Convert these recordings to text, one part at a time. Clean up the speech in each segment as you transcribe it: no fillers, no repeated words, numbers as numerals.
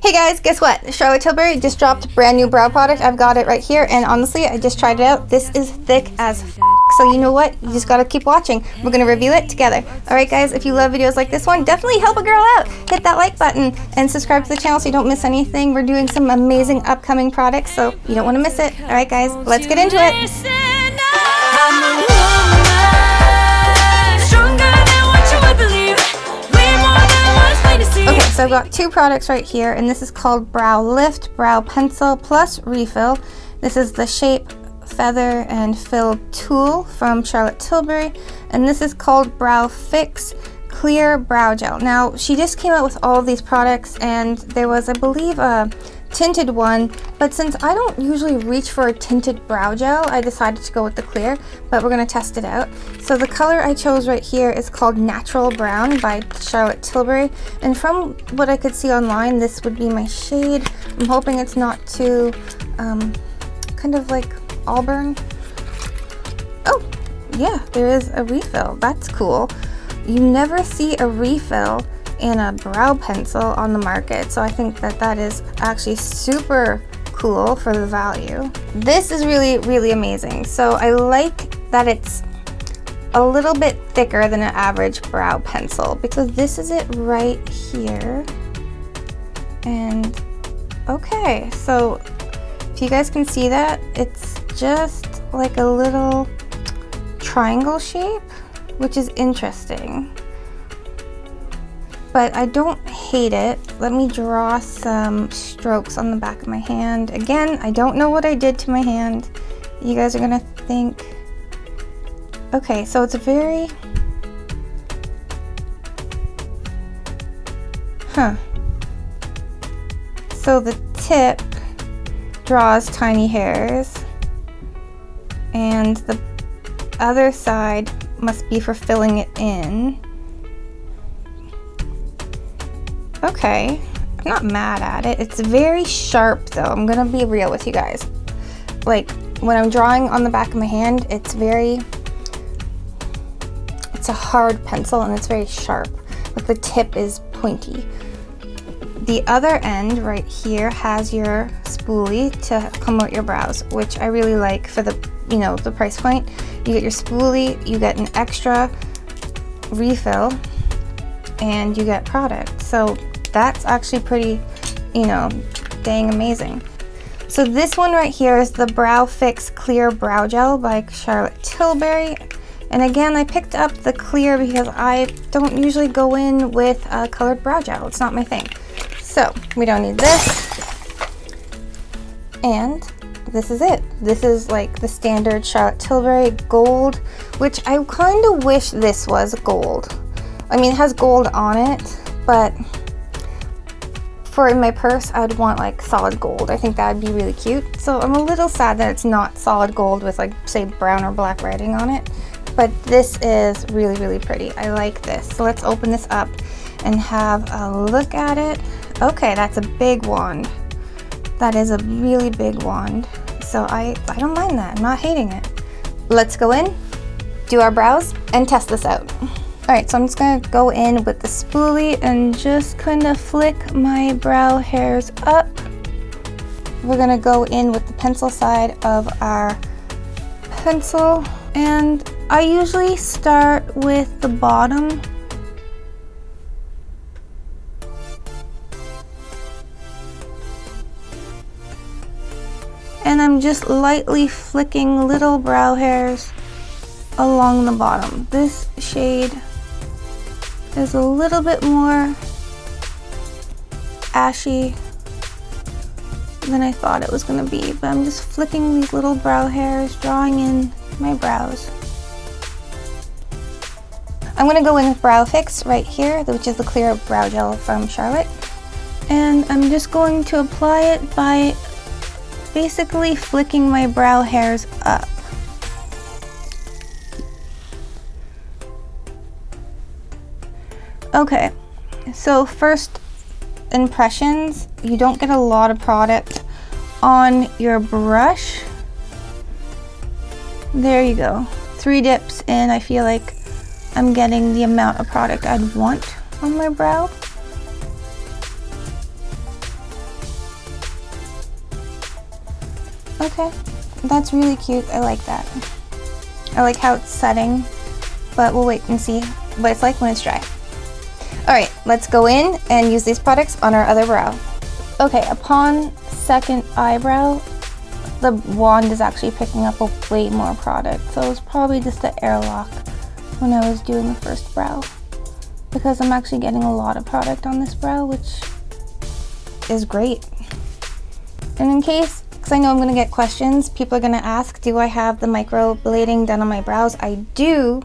Hey guys, guess what? Charlotte Tilbury just dropped a brand new brow product. I've got it right here, and honestly, I just tried it out. This is thick as f***. So you know what? You just gotta keep watching. We're gonna review it together. Alright guys, if you love videos like this one, definitely help a girl out. Hit that like button and subscribe to the channel so you don't miss anything. We're doing some amazing upcoming products, so you don't wanna miss it. Alright guys, let's get into it. Okay, so I've got two products right here, and this is called Brow Lift Brow Pencil Plus Refill. This is the Shape, Feather, and Fill Tool from Charlotte Tilbury, and this is called Brow Fix Clear Brow Gel. Now, she just came out with all of these products, and there was, I believe, a tinted one, but since I don't usually reach for a tinted brow gel, I decided to go with the clear, but we're going to test it out. So the color I chose right here is called Natural Brown by Charlotte Tilbury, and from what I could see online, this would be my shade. I'm hoping it's not too kind of like auburn. Oh yeah, there is a refill. That's cool. You never see a refill in a brow pencil on the market, so I think that that is actually super cool for the value. This is really amazing. So I like that it's a little bit thicker than an average brow pencil, because this is it right here. And okay, so if you guys can see that, it's just like a little triangle shape, which is interesting. But I don't hate it. Let me draw some strokes on the back of my hand. Again, I don't know what I did to my hand. You guys are gonna think, okay, so it's a very, so the tip draws tiny hairs, and the other side must be for filling it in. Okay, I'm not mad at it. It's very sharp though. I'm gonna be real with you guys. Like when I'm drawing on the back of my hand, it's a hard pencil and it's very sharp. Like the tip is pointy. The other end right here has your spoolie to comb out your brows, which I really like for the, you know, the price point. You get your spoolie, you get an extra refill, and you get product. So that's actually pretty, you know, dang amazing. So this one right here is the Brow Fix Clear Brow Gel by Charlotte Tilbury. And again, I picked up the clear because I don't usually go in with a colored brow gel. It's not my thing. So we don't need this. And this is it. This is like the standard Charlotte Tilbury gold, which I kind of wish this was gold. I mean, it has gold on it, but for in my purse, I'd want like solid gold. I think that would be really cute. So I'm a little sad that it's not solid gold with like, say, brown or black writing on it. But this is really pretty. I like this. So let's open this up and have a look at it. Okay, that's a big wand. That is a really big wand. So I don't mind that. I'm not hating it. Let's go in, do our brows, and test this out. Alright, so I'm just going to go in with the spoolie and just kind of flick my brow hairs up. We're going to go in with the pencil side of our pencil, and I usually start with the bottom. And I'm just lightly flicking little brow hairs along the bottom. This shade is a little bit more ashy than I thought it was going to be, but I'm just flicking these little brow hairs, drawing in my brows. I'm going to go in with Brow Fix right here, which is the clear brow gel from Charlotte, and I'm just going to apply it by basically flicking my brow hairs up. Okay, so first impressions, you don't get a lot of product on your brush. There you go. 3 dips and I feel like I'm getting the amount of product I'd want on my brow. Okay, that's really cute. I like that. I like how it's setting, but we'll wait and see what it's like when it's dry. All right, let's go in and use these products on our other brow. Okay, upon second eyebrow, the wand is actually picking up a way more product. So it was probably just the airlock when I was doing the first brow, because I'm actually getting a lot of product on this brow, which is great. And in case, because I know I'm going to get questions, people are going to ask, do I have the microblading done on my brows? I do,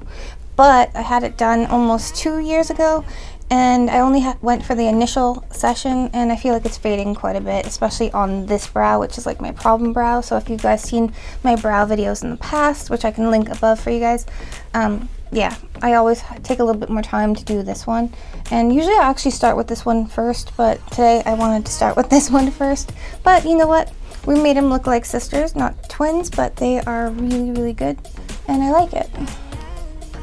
but I had it done almost 2 years ago, and I only went for the initial session, and I feel like it's fading quite a bit, especially on this brow, which is like my problem brow. So if you guys seen my brow videos in the past, which I can link above for you guys, yeah, I always take a little bit more time to do this one. And usually I actually start with this one first, but today I wanted to start with this one first. But you know what? We made them look like sisters, not twins, but they are really, really good, and I like it.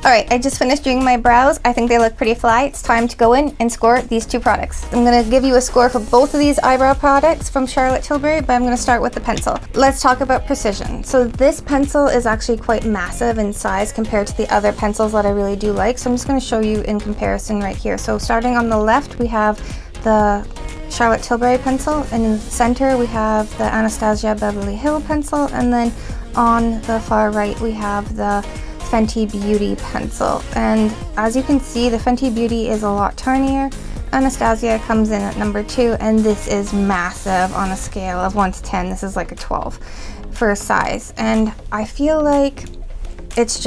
All right, I just finished doing my brows. I think they look pretty fly. It's time to go in and score these two products. I'm gonna give you a score for both of these eyebrow products from Charlotte Tilbury, but I'm gonna start with the pencil. Let's talk about precision. So this pencil is actually quite massive in size compared to the other pencils that I really do like. So I'm just gonna show you in comparison right here. So starting on the left, we have the Charlotte Tilbury pencil, and in the center we have the Anastasia Beverly Hills pencil, and then on the far right we have the Fenty Beauty pencil. And as you can see, the Fenty Beauty is a lot tinier. Anastasia comes in at number 2, and this is massive on a scale of 1 to 10. This is like a 12 for size, and I feel like it's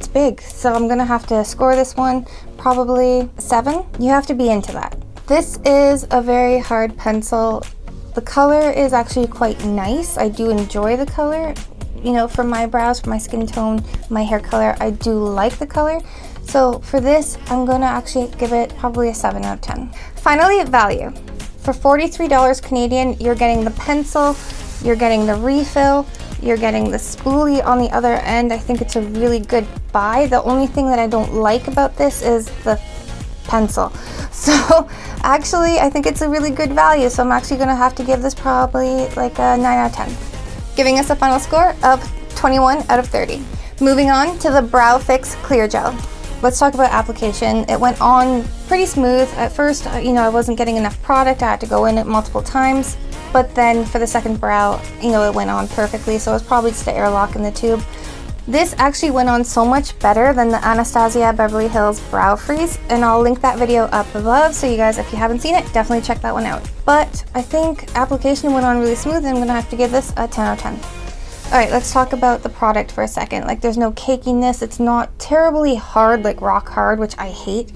big. So I'm gonna have to score this one probably 7. You have to be into that. This is a very hard pencil. The color is actually quite nice. I do enjoy the color. You know, for my brows, for my skin tone, my hair color, I do like the color. So for this, I'm gonna actually give it probably a 7 out of 10. Finally, value. For $43 Canadian, you're getting the pencil, you're getting the refill, you're getting the spoolie on the other end. I think it's a really good buy. The only thing that I don't like about this is the pencil. So actually, I think it's a really good value. So I'm actually gonna have to give this probably like a 9 out of 10. Giving us a final score of 21 out of 30. Moving on to the Brow Fix Clear Gel. Let's talk about application. It went on pretty smooth. At first, you know, I wasn't getting enough product. I had to go in it multiple times. But then for the second brow, you know, it went on perfectly. So it was probably just the airlock in the tube. This actually went on so much better than the Anastasia Beverly Hills Brow Freeze, and I'll link that video up above, so you guys, if you haven't seen it, definitely check that one out. But I think application went on really smooth, and I'm gonna have to give this a 10 out of 10. All right, let's talk about the product for a second. Like, there's no cakiness. It's not terribly hard, like rock hard, which I hate.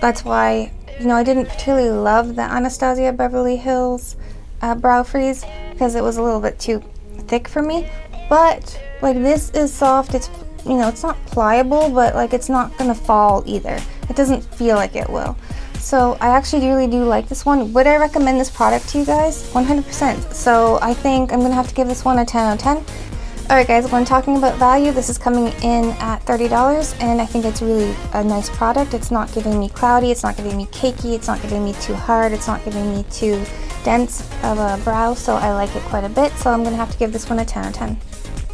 That's why, you know, I didn't particularly love the Anastasia Beverly Hills Brow Freeze, because it was a little bit too thick for me. But like, this is soft. It's, you know, it's not pliable, but like, it's not gonna fall either. It doesn't feel like it will. So I actually really do like this one. Would I recommend this product to you guys? 100%. So I think I'm gonna have to give this one a 10 out of 10. All right, guys, when talking about value, this is coming in at $30, and I think it's really a nice product. It's not giving me cloudy, it's not giving me cakey, it's not giving me too hard, it's not giving me too dense of a brow, so I like it quite a bit. So I'm gonna have to give this one a 10 out of 10.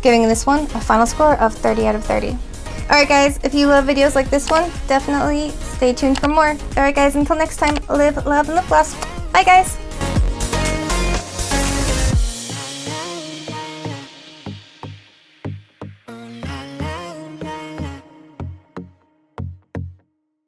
Giving this one a final score of 30 out of 30. Alright guys, if you love videos like this one, definitely stay tuned for more. Alright guys, until next time, live, love, and lip gloss. Bye guys!